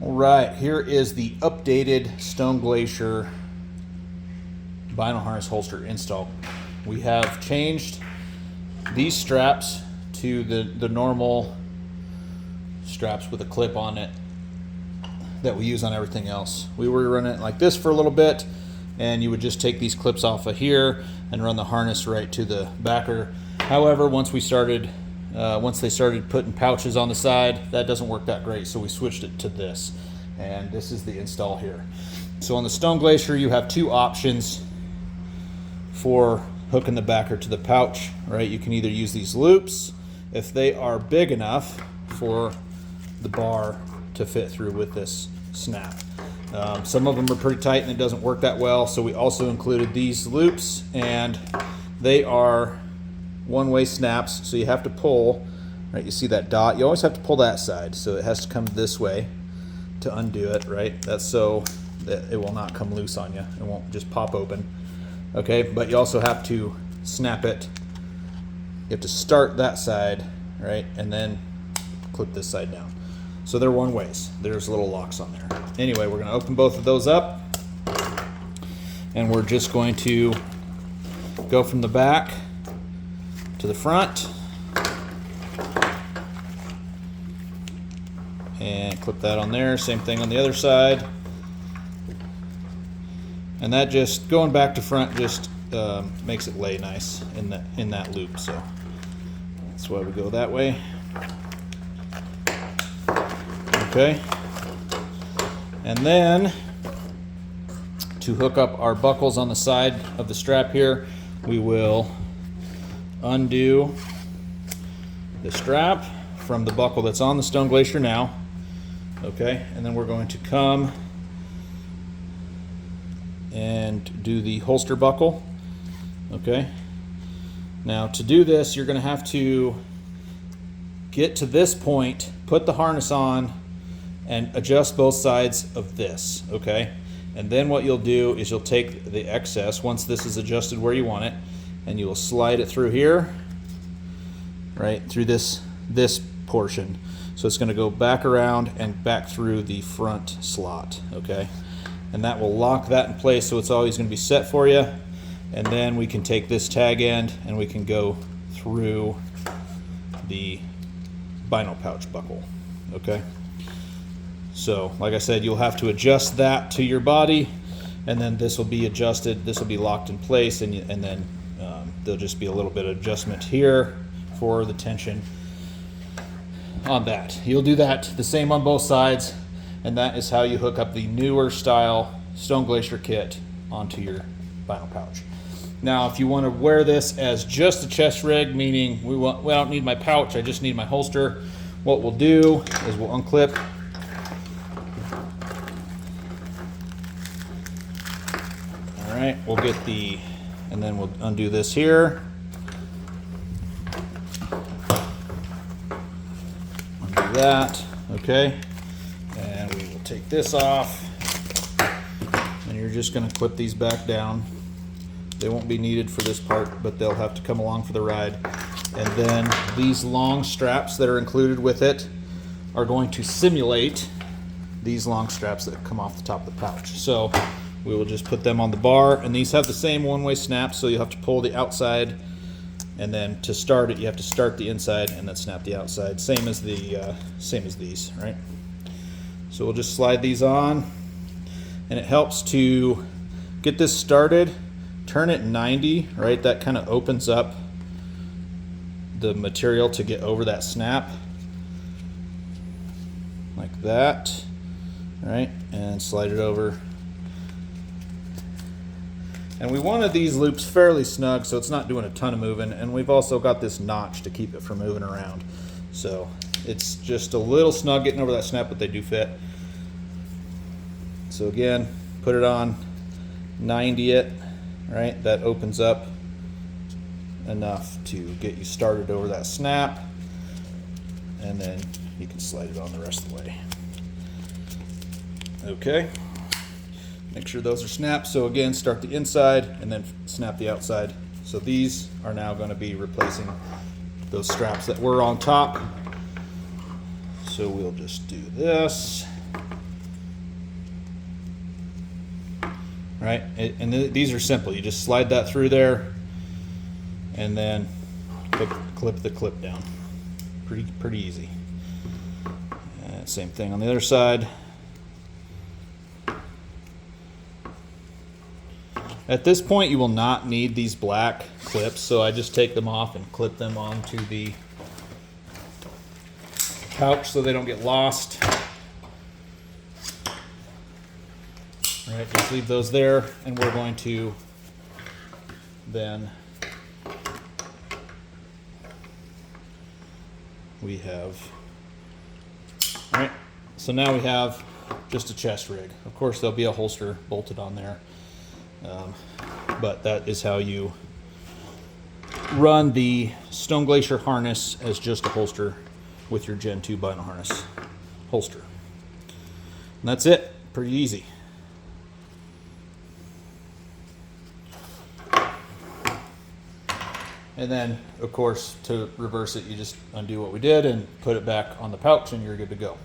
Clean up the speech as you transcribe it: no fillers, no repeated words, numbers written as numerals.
All right, here is the updated Stone Glacier vinyl harness holster install. We have changed these straps to the normal straps with a clip on it that we use on everything else. We were running it like this for a little bit, and you would just take these clips off of here and run the harness right to the backer. However, once they started putting pouches on the side, that doesn't work that great, so we switched it to this, and this is the install here. So on the Stone Glacier, you have two options for hooking the backer to the pouch, right? You can either use these loops if they are big enough for the bar to fit through with this snap. Some of them are pretty tight and it doesn't work that well, so we also included these loops, and they are one-way snaps, so you have to pull, right? You see that dot? You always have to pull that side, so it has to come this way to undo it, right? That's so that it will not come loose on you. It won't just pop open, okay? But you also have to snap it. You have to start that side, right? And then clip this side down. So they're one ways. There's little locks on there. Anyway, we're gonna open both of those up, and we're just going to go from the back to the front and clip that on there. Same thing on the other side. And that just, going back to front, just makes it lay nice in that loop. So that's why we go that way. Okay. And then to hook up our buckles on the side of the strap here, we will undo the strap from the buckle that's on the Stone Glacier now. Okay, and then we're going to come and do the holster buckle. Okay, now to do this, you're going to have to get to this point, put the harness on, and adjust both sides of this. Okay, and then what you'll do is you'll take the excess, once this is adjusted where you want it, and you will slide it through here, right through this portion. So it's going to go back around and back through the front slot, okay? And that will lock that in place, so it's always going to be set for you. And then we can take this tag end and we can go through the bino pouch buckle, okay? So like I said, you'll have to adjust that to your body, and then this will be adjusted, this will be locked in place, and then there'll just be a little bit of adjustment here for the tension on that. You'll do that the same on both sides, and that is how you hook up the newer style Stone Glacier kit onto your vinyl pouch. Now, if you want to wear this as just a chest rig, meaning I don't need my pouch, I just need my holster, what we'll do is we'll unclip Alright, we'll get and then we'll undo this here. Undo that, okay. And we will take this off. And you're just going to clip these back down. They won't be needed for this part, but they'll have to come along for the ride. And then these long straps that are included with it are going to simulate these long straps that come off the top of the pouch. So we will just put them on the bar, and these have the same one-way snap, so you'll have to pull the outside, and then to start it, you have to start the inside and then snap the outside. Same as these, right? So we'll just slide these on, and it helps to get this started. Turn it 90, right? That kind of opens up the material to get over that snap, like that, right? And slide it over. And we wanted these loops fairly snug so it's not doing a ton of moving, and we've also got this notch to keep it from moving around. So it's just a little snug getting over that snap, but they do fit. So again, put it on, 90 it, right? That opens up enough to get you started over that snap, and then you can slide it on the rest of the way. Okay. Make sure those are snapped. So again, start the inside and then snap the outside. So these are now going to be replacing those straps that were on top. So we'll just do this. right? These are simple. You just slide that through there, and then clip the clip down. Pretty easy. Same thing on the other side. At this point, you will not need these black clips, so I just take them off and clip them onto the pouch so they don't get lost. All right, just leave those there, and we're going to then we have, all right, so now we have just a chest rig. Of course, there'll be a holster bolted on there, but that is how you run the Stone Glacier harness, as just a holster with your Gen 2 bino harness holster. And that's it, pretty easy. And then, of course, to reverse it, you just undo what we did and put it back on the pouch, and you're good to go.